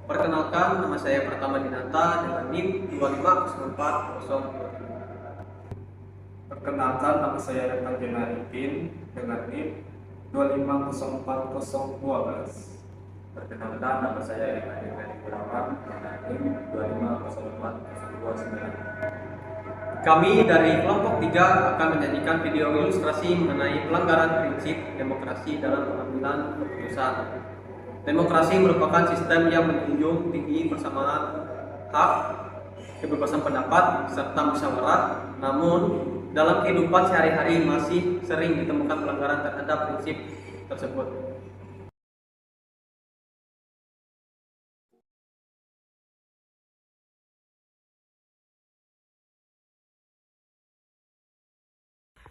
Perkenalkan, nama saya Pratama Dinata dengan NIM 250402. Perkenalkan, nama saya Retan Jenaripin dengan NIM 250412. Perkenalkan, nama saya Edi Kurniawan dengan NIM 250429. Kami dari kelompok 3 akan menyajikan video ilustrasi mengenai pelanggaran prinsip demokrasi dalam pengambilan keputusan. Demokrasi merupakan sistem yang menjunjung tinggi persamaan hak, kebebasan pendapat, serta musyawarah. Namun, dalam kehidupan sehari-hari masih sering ditemukan pelanggaran terhadap prinsip tersebut.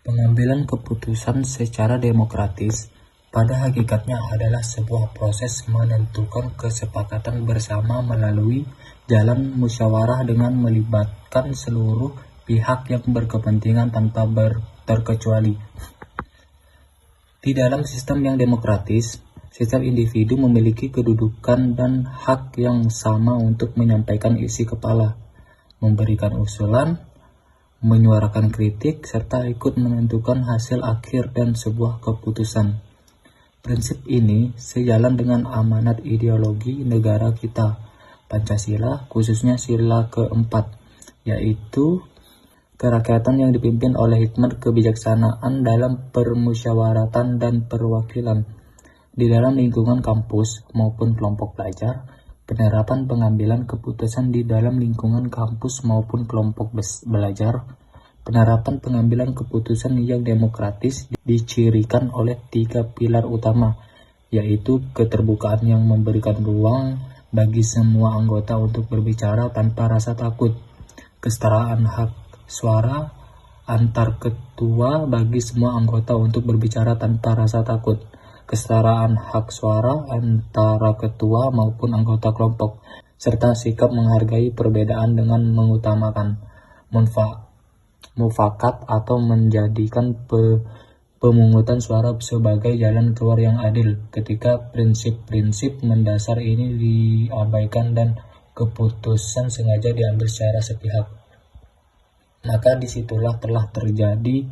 Pengambilan keputusan secara demokratis pada hakikatnya adalah sebuah proses menentukan kesepakatan bersama melalui jalan musyawarah dengan melibatkan seluruh pihak yang berkepentingan tanpa terkecuali. Di dalam sistem yang demokratis, setiap individu memiliki kedudukan dan hak yang sama untuk menyampaikan isi kepala, memberikan usulan, menyuarakan kritik, serta ikut menentukan hasil akhir dan sebuah keputusan. Prinsip ini sejalan dengan amanat ideologi negara kita, Pancasila, khususnya sila keempat, yaitu kerakyatan yang dipimpin oleh hikmat kebijaksanaan dalam permusyawaratan dan perwakilan. Di dalam lingkungan kampus maupun kelompok belajar, penerapan pengambilan keputusan di dalam lingkungan kampus maupun kelompok belajar, penerapan pengambilan keputusan yang demokratis dicirikan oleh 3 pilar utama, yaitu keterbukaan yang memberikan ruang bagi semua anggota untuk berbicara tanpa rasa takut, kesetaraan hak suara antar ketua bagi semua anggota untuk berbicara tanpa rasa takut, kesetaraan hak suara antara ketua maupun anggota kelompok, serta sikap menghargai perbedaan dengan mengutamakan mufakat atau menjadikan pemungutan suara sebagai jalan keluar yang adil ketika prinsip-prinsip mendasar ini diabaikan dan keputusan sengaja diambil secara sepihak. Maka disitulah telah terjadi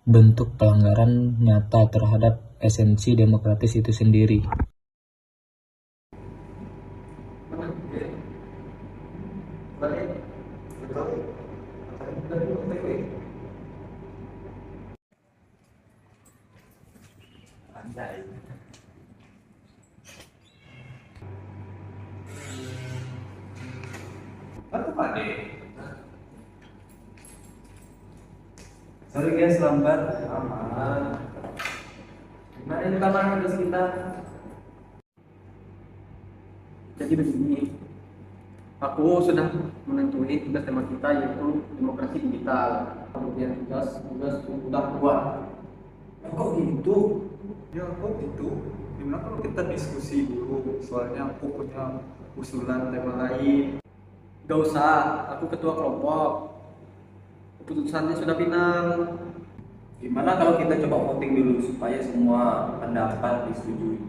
bentuk pelanggaran nyata terhadap esensi demokratis itu sendiri. Apa Pak De? Sorry guys, lambat. Aman. Gimana ini kabar tugas kita? Jadi begini, aku sudah menentuin tugas tema kita yaitu demokrasi digital. Kemudian tugas udah buat. Kok gitu? Ya kok gitu? Gimana kalau kita diskusi dulu? Soalnya aku punya usulan tema lain. Gak usah, aku ketua kelompok. Keputusannya sudah final. Gimana kalau kita coba voting dulu supaya semua pendapat disetujui?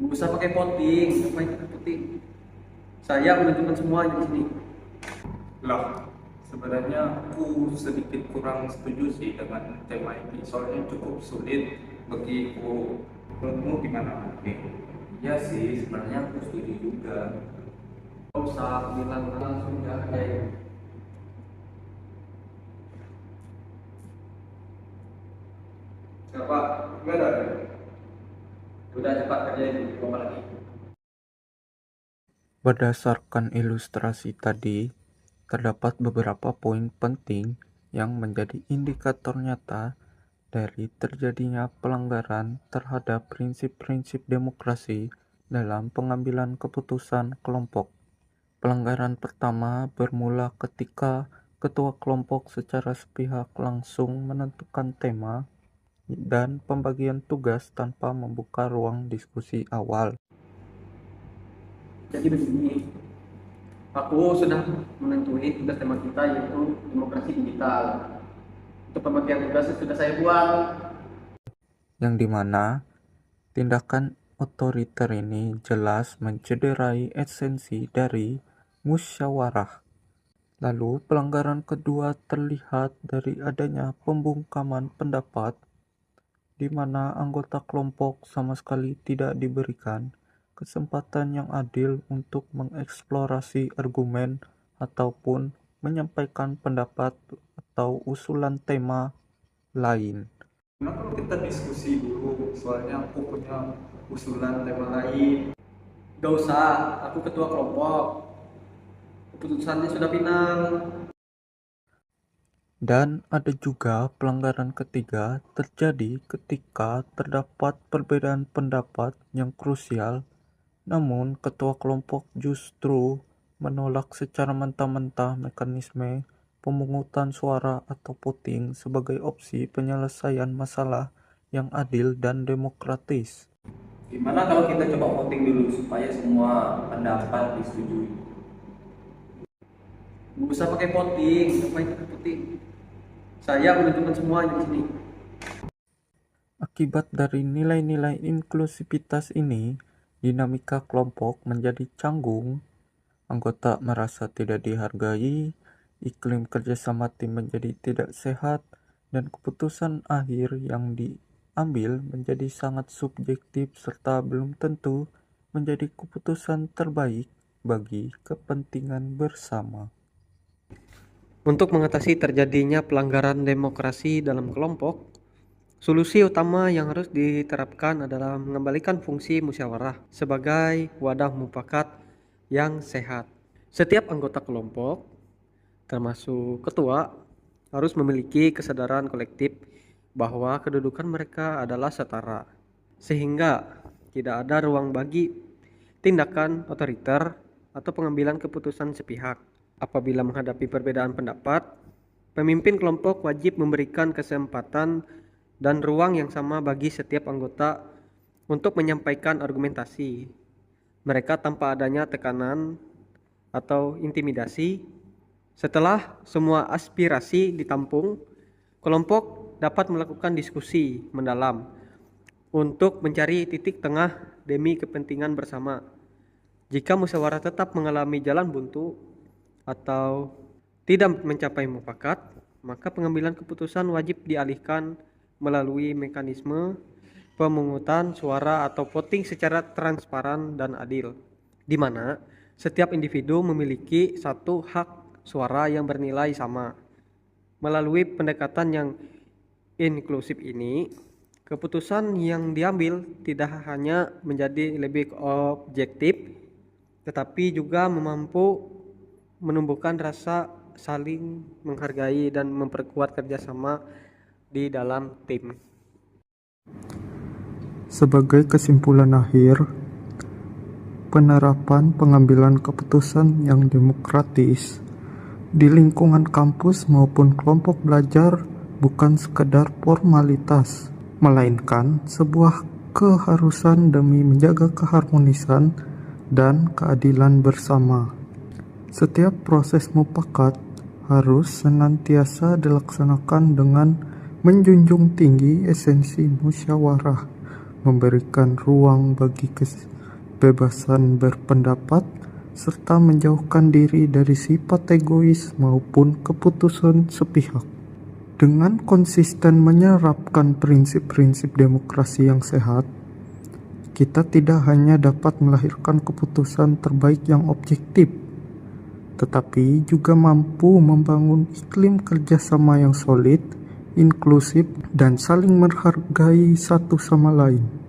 Gak usah pakai voting, ngapain pakai voting? Saya menentukan semuanya di sini. Lah, sebenarnya aku sedikit kurang setuju sih dengan tema ini. Soalnya cukup sulit bagiku. Menurutmu gimana? Ya sih, sebenarnya aku setuju juga. Gak usah bilang langsung ya kerjain. Siapa? Enggak ada. Udah cepat kerjain, apa lagi? Berdasarkan ilustrasi tadi, terdapat beberapa poin penting yang menjadi indikator nyata dari terjadinya pelanggaran terhadap prinsip-prinsip demokrasi dalam pengambilan keputusan kelompok. Pelanggaran pertama bermula ketika ketua kelompok secara sepihak langsung menentukan tema dan pembagian tugas tanpa membuka ruang diskusi awal. Jadi begini, aku sudah menentuin tugas tema kita yaitu demokrasi digital. Untuk pembagian tugasnya sudah saya buat. Yang dimana tindakan otoriter ini jelas mencederai esensi dari musyawarah. Lalu pelanggaran kedua terlihat dari adanya pembungkaman pendapat, di mana anggota kelompok sama sekali tidak diberikan kesempatan yang adil untuk mengeksplorasi argumen ataupun menyampaikan pendapat atau usulan tema lain. Nah, kalau kita diskusi dulu, soalnya aku punya usulan tema lain. Gak usah, aku ketua kelompok. Keputusannya sudah final. Dan ada juga pelanggaran ketiga terjadi ketika terdapat perbedaan pendapat yang krusial, namun ketua kelompok justru menolak secara mentah-mentah mekanisme pemungutan suara atau voting sebagai opsi penyelesaian masalah yang adil dan demokratis. Gimana kalau kita coba voting dulu supaya semua pendapat disetujui? Gak usah pakai voting, ngapain pakai voting? Saya menentukan semuanya di sini. Akibat dari nilai-nilai inklusivitas ini, dinamika kelompok menjadi canggung, anggota merasa tidak dihargai, iklim kerjasama tim menjadi tidak sehat, dan keputusan akhir yang diambil menjadi sangat subjektif serta belum tentu menjadi keputusan terbaik bagi kepentingan bersama. Untuk mengatasi terjadinya pelanggaran demokrasi dalam kelompok, solusi utama yang harus diterapkan adalah mengembalikan fungsi musyawarah sebagai wadah mufakat yang sehat. Setiap anggota kelompok, termasuk ketua, harus memiliki kesadaran kolektif bahwa kedudukan mereka adalah setara, sehingga tidak ada ruang bagi tindakan otoriter atau pengambilan keputusan sepihak. Apabila menghadapi perbedaan pendapat, pemimpin kelompok wajib memberikan kesempatan dan ruang yang sama bagi setiap anggota untuk menyampaikan argumentasi mereka tanpa adanya tekanan atau intimidasi. Setelah semua aspirasi ditampung, kelompok dapat melakukan diskusi mendalam untuk mencari titik tengah demi kepentingan bersama. Jika musyawarah tetap mengalami jalan buntu atau tidak mencapai mufakat, maka pengambilan keputusan wajib dialihkan melalui mekanisme pemungutan suara atau voting secara transparan dan adil, di mana setiap individu memiliki satu hak suara yang bernilai sama. Melalui pendekatan yang inklusif ini, keputusan yang diambil tidak hanya menjadi lebih objektif, tetapi juga mampu menumbuhkan rasa saling menghargai dan memperkuat kerjasama di dalam tim. Sebagai kesimpulan akhir, penerapan pengambilan keputusan yang demokratis di lingkungan kampus maupun kelompok belajar bukan sekedar formalitas, melainkan sebuah keharusan demi menjaga keharmonisan dan keadilan bersama. Setiap proses mufakat harus senantiasa dilaksanakan dengan menjunjung tinggi esensi musyawarah, memberikan ruang bagi kebebasan berpendapat, serta menjauhkan diri dari sifat egois maupun keputusan sepihak. Dengan konsisten menerapkan prinsip-prinsip demokrasi yang sehat, kita tidak hanya dapat melahirkan keputusan terbaik yang objektif, tetapi juga mampu membangun iklim kerjasama yang solid, inklusif, dan saling menghargai satu sama lain.